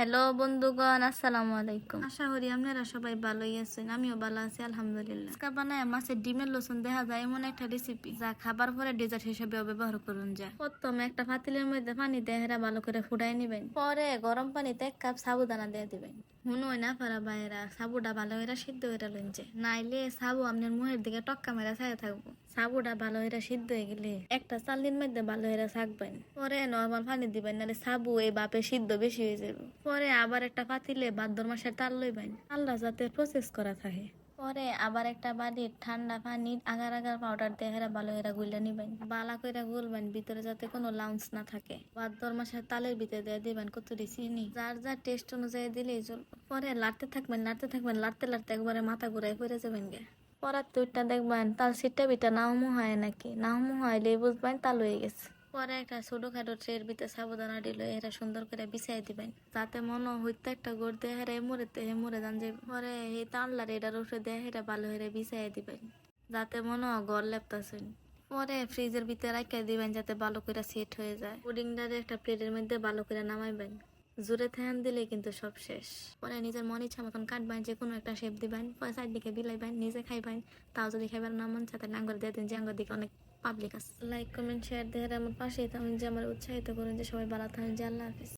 Hello বন্ধুগণ, আসসালামু আলাইকুম। আশা করি আপনারা সবাই ভালোই আছেন। আমিও ভালো আছি আলহামদুলিল্লাহ। আজকে বানায় মাছের ডিমের লসুন দেখা যায় এমন একটা রেসিপি যা খাবার পরে ডেজার্ট হিসেবেও ব্যবহার করুন যায়। প্রথমে একটা পাতিলের মধ্যে পানি দিয়ে হেরা ভালো করে ফুটাই নিবেন। পরে গরম পানিতে 1 কাপ সাবুদানা দিয়ে দিবেন। হুনোই না পারা বাইরা সাবুটা ভালো হয়ে সিদ্ধ হয়ে লইছে, নাইলে সাবু আপনার মুখের দিকে টক্কা মেরা ছায়া থাকবো। সাবুটা ভালো হয়ে সিদ্ধ হয়ে গেলে একটা চালনির মধ্যে ভালো হয়ে থাকবেন। পরে নর্মাল পানি দিবেন, নাহলে সাবু এই বাপে সিদ্ধ বেশি হয়ে যাবে। পরে আবার একটা পাতিলে ভাদ্র মাসের তাল লইবেন, আল্লাহ যাতে প্রসেস করা থাকে। পরে আবার একটা বাড়ির ঠান্ডা পানি আগার আগার পাউডার দিয়ে হেরা ভালো করে গুলে নিবেন। বালা করে গুলবেন, ভিতরে যাতে কোনো লাউন্স না থাকে। ভাদ্র মাসের তালের ভিতরে দিয়ে দিবেন কতটি চিনি, যার যার টেস্ট অনুযায়ী দিলেই চলবে। পরে লাড়তে থাকবেন লাড়তে লাড়তে একবারে মাথা ঘুরাই পড়ে যাবেন গে। পরার তুইটা দেখবেন তাল সিটটা বিটা নাও হয় নাকি, নাও হইলে বুঝবেন তাল হয়ে গেছে। পরে একটা ছোটখাটো ট্রের ভিতরে সাবধানা দিল এরা সুন্দর করে বিছাই দিবেন, যাতে মনে হইতে একটা গোড় দিয়ে হেরা মরে যান যে। পরে এই তানলার এটার উপরে দিয়ে হেরা ভালো হয়ে বিছাই দিবেন, যাতে মনে গড় লেপতাছেন। পরে ফ্রিজের ভিতরে রাখা দিবেন যাতে ভালো করে সেট হয়ে যায়। পুডিংটারে একটা প্লেটের মধ্যে ভালো করে নামাইবেন। জোরে ধ্যান দিলে কিন্তু সব শেষ। পরে নিজের মন ইচ্ছা মতন কাটবেন, যে কোনো একটা শেপ দিবেন, পরে চারদিকে বিলাইবেন, নিজে খাইবেন। তাও যদি খাইবার না মন চায় তাহলে আঙ্গুর দিয়ে দিন, যে আঙ্গুর দিকে অনেক পাবলিক আছে। লাইক কমেন্ট শেয়ার দিয়ে আমার পাশেই থাকুন, যে আমার উৎসাহিত করুন যে সবাই ভালো থাকুন, যে আল্লাহ হাফিজ।